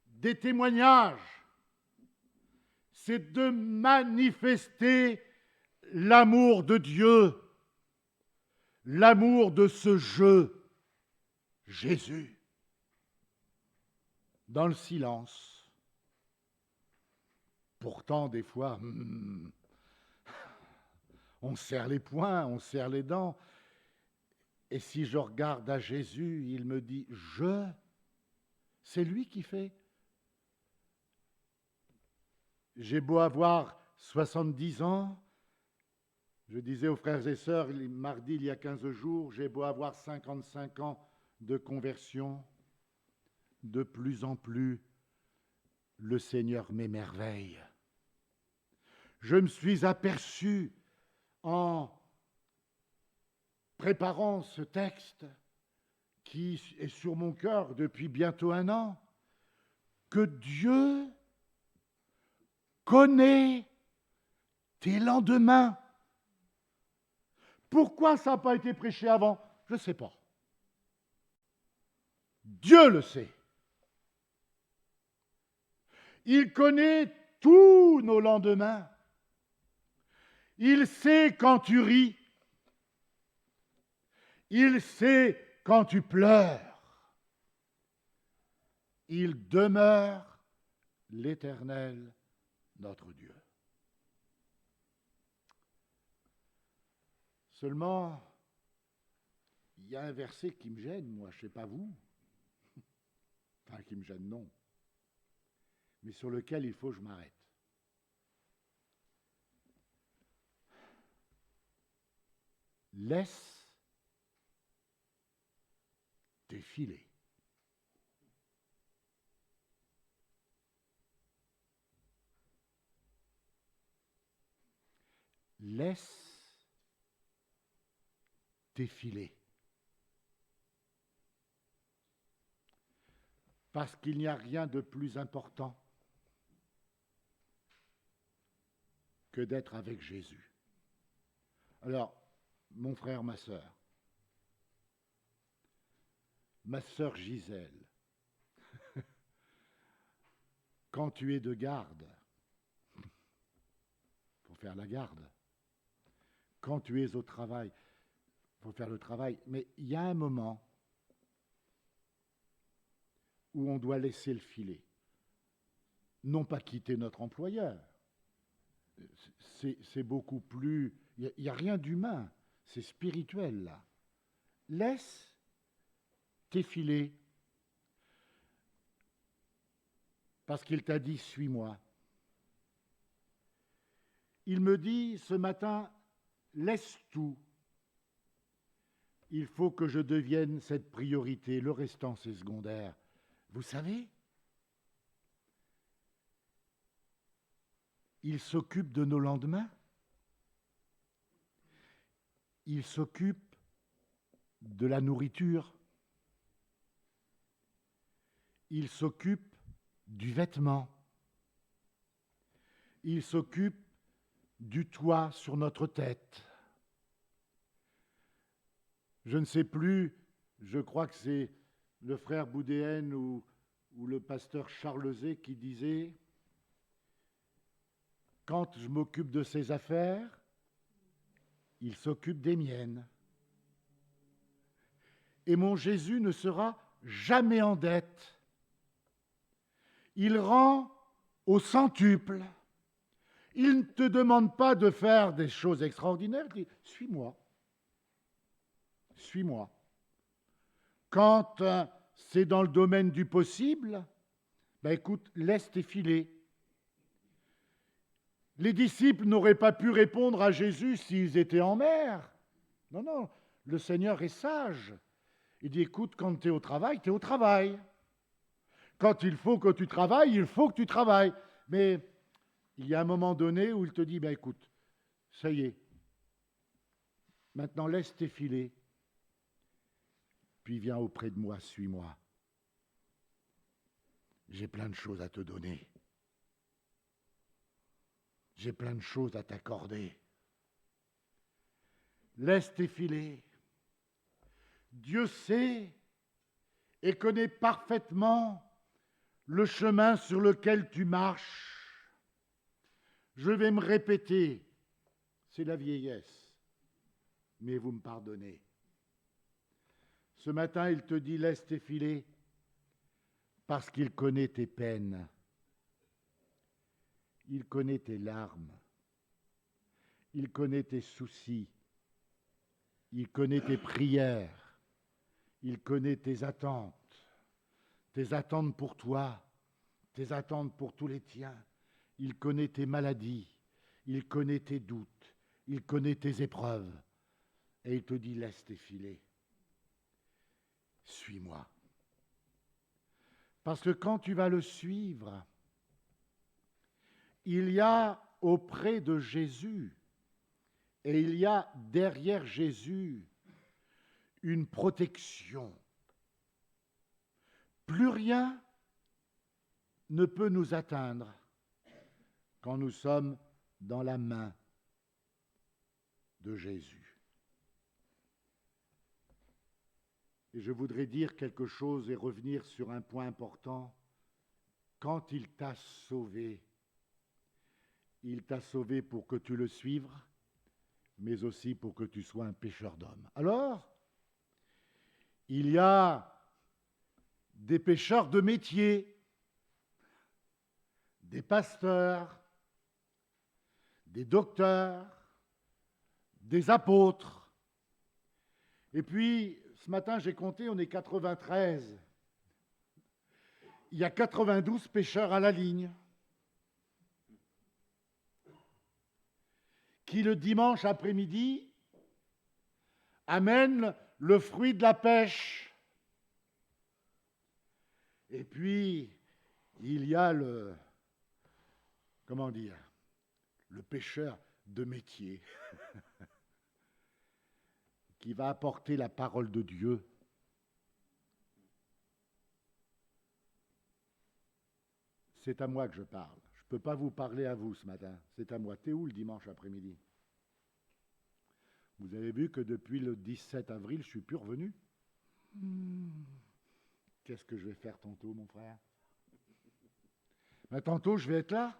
des témoignages, c'est de manifester l'amour de Dieu, l'amour de ce je, Jésus, dans le silence. Pourtant, des fois, on serre les poings, on serre les dents. Et si je regarde à Jésus, il me dit « je », c'est lui qui fait. J'ai beau avoir 70 ans, je disais aux frères et sœurs, mardi il y a 15 jours, j'ai beau avoir 55 ans de conversion, de plus en plus, le Seigneur m'émerveille. Je me suis aperçu en préparant ce texte qui est sur mon cœur depuis bientôt 1 an, que Dieu connaît tes lendemains. Pourquoi ça n'a pas été prêché avant? Je ne sais pas. Dieu le sait. Il connaît tous nos lendemains. Il sait quand tu ris. Il sait quand tu pleures. Il demeure l'Éternel, notre Dieu. Seulement, il y a un verset qui me gêne, moi, je ne sais pas vous. Enfin, qui me gêne, non. Mais sur lequel il faut que je m'arrête. Laisse défiler. laisse tes filets. Parce qu'il n'y a rien de plus important que d'être avec Jésus. Alors, mon frère, ma sœur Gisèle, quand tu es de garde, il faut faire la garde. Quand tu es au travail, il faut faire le travail. Mais il y a un moment où on doit laisser le filet. Non pas quitter notre employeur. C'est beaucoup plus... Il n'y a rien d'humain. C'est spirituel, là. Laisse tes filets. Parce qu'il t'a dit, suis-moi. Il me dit ce matin, laisse tout. Il faut que je devienne cette priorité. Le restant, c'est secondaire. Vous savez, il s'occupe de nos lendemains. Il s'occupe de la nourriture. Il s'occupe du vêtement. Il s'occupe du toit sur notre tête. Je ne sais plus, je crois que c'est le frère Boudéen ou le pasteur Charlezé qui disait « Quand je m'occupe de ses affaires, il s'occupe des miennes. Et mon Jésus ne sera jamais en dette. Il rend au centuple. Il ne te demande pas de faire des choses extraordinaires. Il dit « Suis-moi. Suis-moi. » Quand c'est dans le domaine du possible, ben écoute, laisse tes filets. Les disciples n'auraient pas pu répondre à Jésus s'ils étaient en mer. Non, non, le Seigneur est sage. Il dit, écoute, quand tu es au travail, tu es au travail. Quand il faut que tu travailles, il faut que tu travailles. Mais il y a un moment donné où il te dit, ben écoute, ça y est, maintenant laisse tes filets. Puis viens auprès de moi, suis-moi. J'ai plein de choses à te donner. J'ai plein de choses à t'accorder. Laisse tes filets. Dieu sait et connaît parfaitement le chemin sur lequel tu marches. Je vais me répéter, c'est la vieillesse, mais vous me pardonnez. Ce matin, il te dit, laisse tes filets, parce qu'il connaît tes peines. Il connaît tes larmes. Il connaît tes soucis. Il connaît tes prières. Il connaît tes attentes pour toi, tes attentes pour tous les tiens. Il connaît tes maladies. Il connaît tes doutes. Il connaît tes épreuves. Et il te dit, laisse tes filets. Suis-moi. Parce que quand tu vas le suivre, il y a auprès de Jésus et il y a derrière Jésus une protection. Plus rien ne peut nous atteindre quand nous sommes dans la main de Jésus. Et je voudrais dire quelque chose et revenir sur un point important. Quand il t'a sauvé pour que tu le suives, mais aussi pour que tu sois un pécheur d'hommes. Alors, il y a des pécheurs de métier, des pasteurs, des docteurs, des apôtres. Et puis, ce matin, j'ai compté, on est 93. Il y a 92 pécheurs à la ligne qui, le dimanche après-midi, amènent le fruit de la pêche. Et puis, il y a le pécheur de métier qui va apporter la parole de Dieu. C'est à moi que je parle. Je ne peux pas vous parler à vous ce matin. C'est à moi. T'es où le dimanche après-midi? Vous avez vu que depuis le 17 avril, je ne suis plus revenu. Qu'est-ce que je vais faire tantôt, mon frère? Mais tantôt, je vais être là.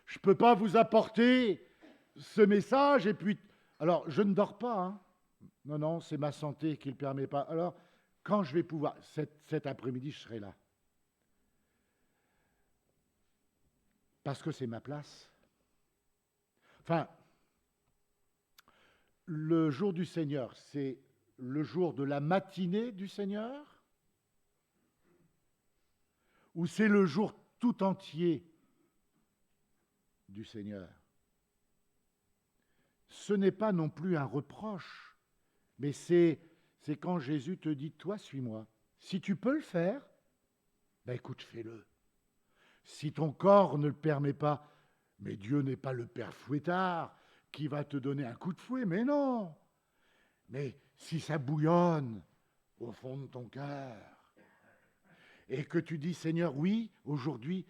Je ne peux pas vous apporter ce message et puis... Alors, je ne dors pas. Hein. Non, non, c'est ma santé qui ne le permet pas. Alors, quand je vais pouvoir... Cet après-midi, je serai là. Parce que c'est ma place. Enfin, le jour du Seigneur, c'est le jour de la matinée du Seigneur? Ou c'est le jour tout entier du Seigneur? Ce n'est pas non plus un reproche, mais c'est quand Jésus te dit, toi, suis-moi. Si tu peux le faire, ben écoute, fais-le. Si ton corps ne le permet pas, mais Dieu n'est pas le père fouettard qui va te donner un coup de fouet, mais non. Mais si ça bouillonne au fond de ton cœur, et que tu dis, Seigneur, oui, aujourd'hui,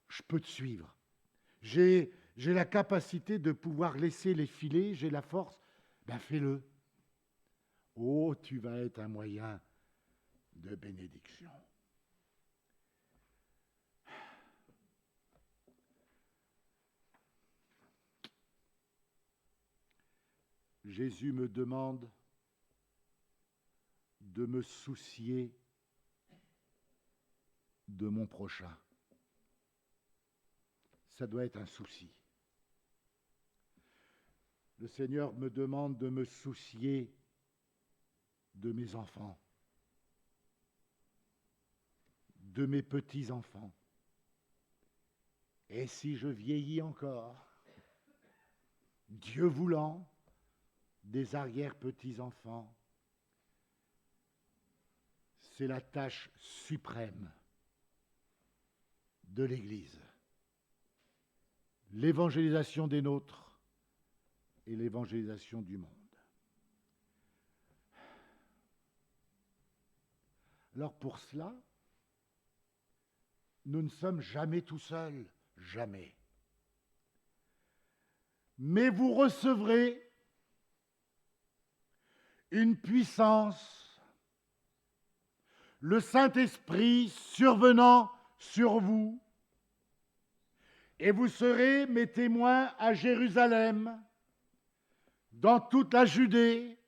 je peux te suivre. J'ai la capacité de pouvoir laisser les filets, j'ai la force, ben fais-le. Oh, tu vas être un moyen de bénédiction. Jésus me demande de me soucier de mon prochain. Ça doit être un souci. Le Seigneur me demande de me soucier de mes enfants, de mes petits-enfants. Et si je vieillis encore, Dieu voulant, des arrière-petits-enfants, c'est la tâche suprême de l'Église. L'évangélisation des nôtres et l'évangélisation du monde. Alors pour cela, nous ne sommes jamais tout seuls, jamais. Mais vous recevrez une puissance, le Saint-Esprit survenant sur vous, et vous serez mes témoins à Jérusalem, dans toute la Judée,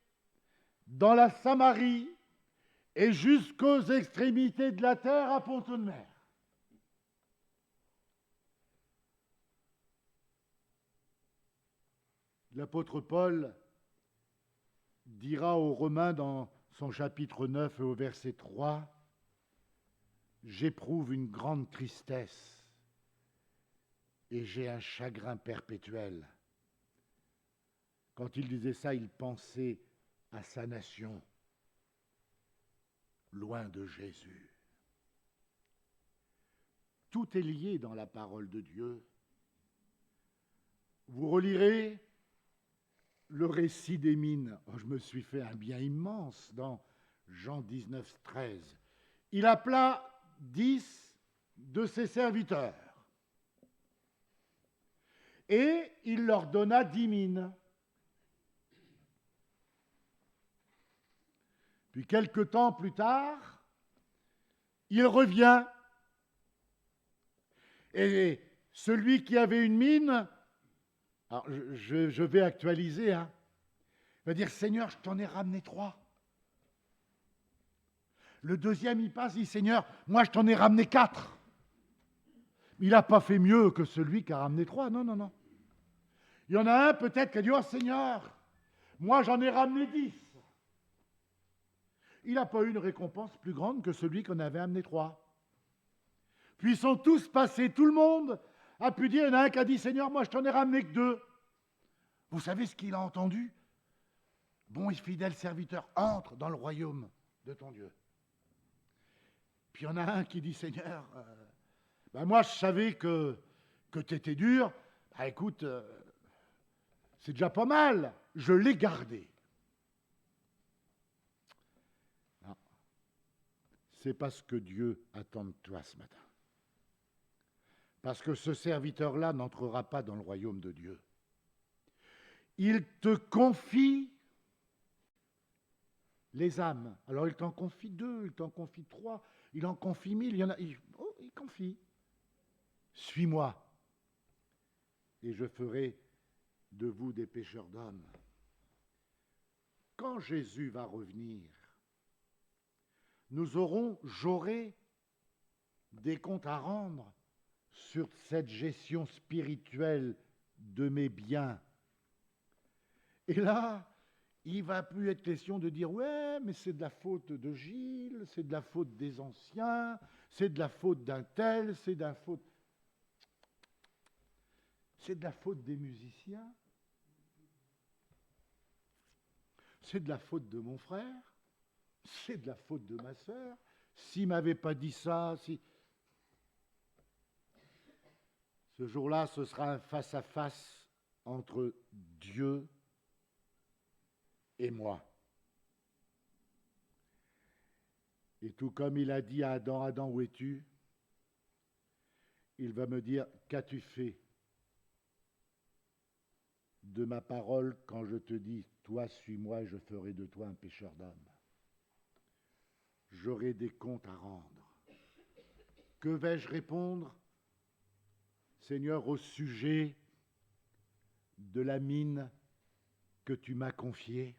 dans la Samarie et jusqu'aux extrémités de la terre à Pont-de-Mer. L'apôtre Paul dira aux Romains dans son chapitre 9 et au verset 3, « J'éprouve une grande tristesse et j'ai un chagrin perpétuel. » Quand il disait ça, il pensait à sa nation, loin de Jésus. Tout est lié dans la parole de Dieu. Vous relirez le récit des mines. Oh, je me suis fait un bien immense dans Jean 19, 13. Il appela 10 de ses serviteurs et il leur donna 10 mines. Puis quelque temps plus tard, il revient et celui qui avait une mine, alors je vais actualiser, il va dire, Seigneur, je t'en ai ramené 3. Le deuxième, il passe, il dit, Seigneur, moi je t'en ai ramené 4. Il n'a pas fait mieux que celui qui a ramené 3, non, non, non. Il y en a un peut-être qui a dit, oh Seigneur, moi j'en ai ramené 10. Il n'a pas eu une récompense plus grande que celui qu'on avait amené 3. Puis ils sont tous passés, tout le monde a pu dire, il y en a un qui a dit, Seigneur, moi je t'en ai ramené que 2. Vous savez ce qu'il a entendu? Bon et fidèle serviteur, entre dans le royaume de ton Dieu. Puis il y en a un qui dit, Seigneur, moi je savais que tu étais dur, Ah, écoute, c'est déjà pas mal, je l'ai gardé. Non, c'est pas ce que Dieu attend de toi ce matin. Parce que ce serviteur-là n'entrera pas dans le royaume de Dieu. Il te confie les âmes. Alors il t'en confie 2, il t'en confie 3, il en confie 1000, il confie. Suis-moi, et je ferai de vous des pêcheurs d'hommes. Quand Jésus va revenir, j'aurai des comptes à rendre sur cette gestion spirituelle de mes biens. Et là, il ne va plus être question de dire « ouais, mais c'est de la faute de Gilles, c'est de la faute des anciens, c'est de la faute d'un tel, c'est de la faute des musiciens, c'est de la faute de mon frère, c'est de la faute de ma sœur, s'il ne m'avait pas dit ça, si... » Ce jour-là, ce sera un face-à-face entre Dieu et moi. Et tout comme il a dit à Adam, « Adam, où es-tu » il va me dire, « Qu'as-tu fait de ma parole quand je te dis, toi, suis-moi et je ferai de toi un pêcheur d'hommes. J'aurai des comptes à rendre. Que vais-je répondre, Seigneur, au sujet de la mine que tu m'as confiée?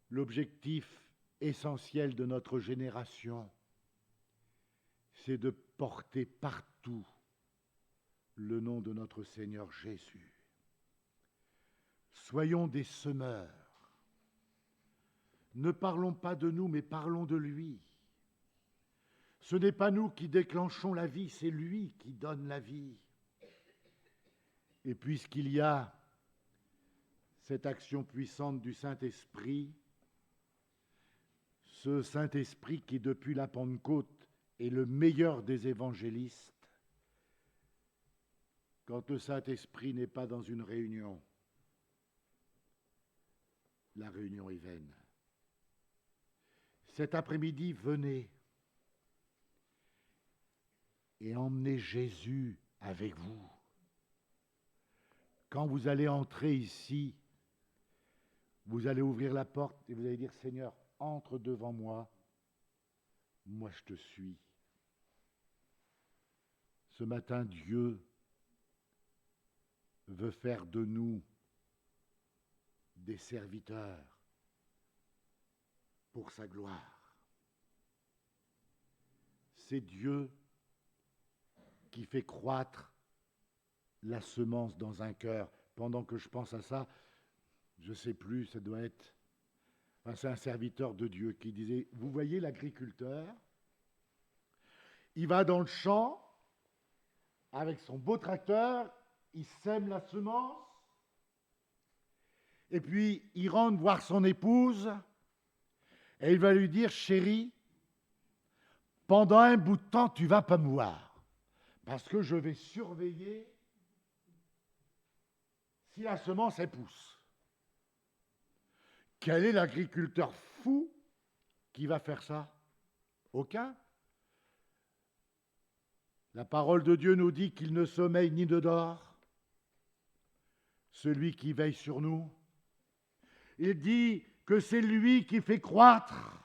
L'objectif essentiel de notre génération, c'est de porter partout le nom de notre Seigneur Jésus. Soyons des semeurs. Ne parlons pas de nous, mais parlons de lui. Ce n'est pas nous qui déclenchons la vie, c'est lui qui donne la vie. Et puisqu'il y a cette action puissante du Saint-Esprit, ce Saint-Esprit qui, depuis la Pentecôte, est le meilleur des évangélistes, quand le Saint-Esprit n'est pas dans une réunion, la réunion est vaine. Cet après-midi, venez et emmenez Jésus avec vous. Quand vous allez entrer ici, vous allez ouvrir la porte et vous allez dire, Seigneur, entre devant moi, moi je te suis. Ce matin, Dieu veut faire de nous des serviteurs pour sa gloire. C'est Dieu qui fait croître la semence dans un cœur. Pendant que je pense à ça, je ne sais plus, ça doit être... Enfin, c'est un serviteur de Dieu qui disait, vous voyez l'agriculteur, il va dans le champ avec son beau tracteur, il sème la semence, et puis il rentre voir son épouse, et il va lui dire, chérie, pendant un bout de temps, tu ne vas pas me voir, parce que je vais surveiller si la semence, elle pousse. Quel est l'agriculteur fou qui va faire ça? Aucun. La parole de Dieu nous dit qu'il ne sommeille ni ne dort, celui qui veille sur nous. Il dit que c'est lui qui fait croître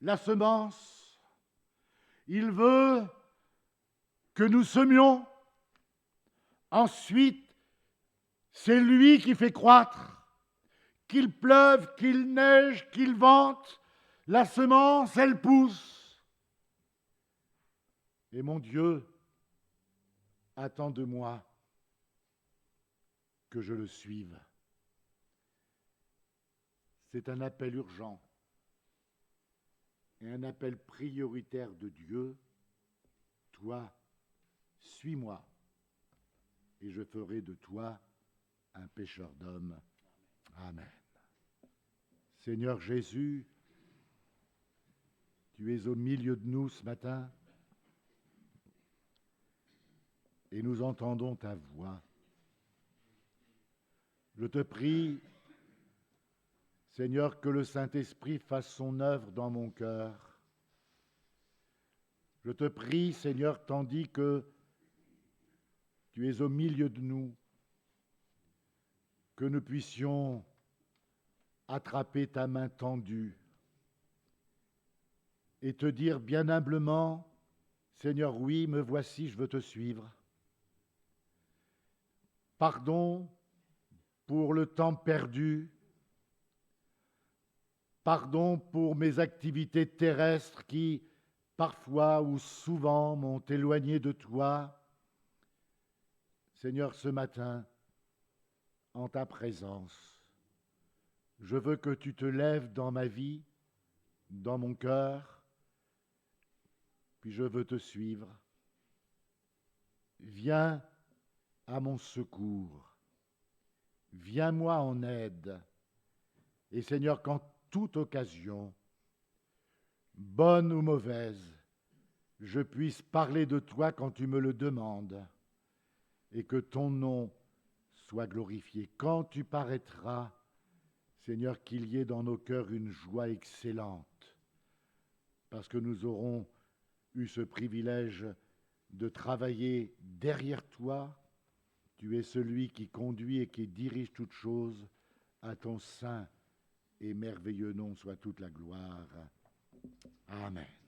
la semence. Il veut que nous semions. Ensuite, c'est lui qui fait croître. Qu'il pleuve, qu'il neige, qu'il vente, la semence, elle pousse. Et mon Dieu attend de moi que je le suive. C'est un appel urgent et un appel prioritaire de Dieu. Toi, suis-moi, et je ferai de toi un pêcheur d'hommes. Amen. Seigneur Jésus, tu es au milieu de nous ce matin. et nous entendons ta voix. Je te prie, Seigneur, que le Saint-Esprit fasse son œuvre dans mon cœur. Je te prie, Seigneur, tandis que tu es au milieu de nous, que nous puissions attraper ta main tendue et te dire bien humblement, Seigneur, oui, me voici, je veux te suivre. Pardon pour le temps perdu, pardon pour mes activités terrestres qui, parfois ou souvent, m'ont éloigné de toi. Seigneur, ce matin, en ta présence, je veux que tu te lèves dans ma vie, dans mon cœur, puis je veux te suivre. Viens à mon secours, viens-moi en aide, et Seigneur, qu'en toute occasion, bonne ou mauvaise, je puisse parler de toi quand tu me le demandes, et que ton nom soit glorifié. Quand tu paraîtras, Seigneur, qu'il y ait dans nos cœurs une joie excellente, parce que nous aurons eu ce privilège de travailler derrière toi. Tu es celui qui conduit et qui dirige toutes choses. À ton saint et merveilleux nom soit toute la gloire. Amen.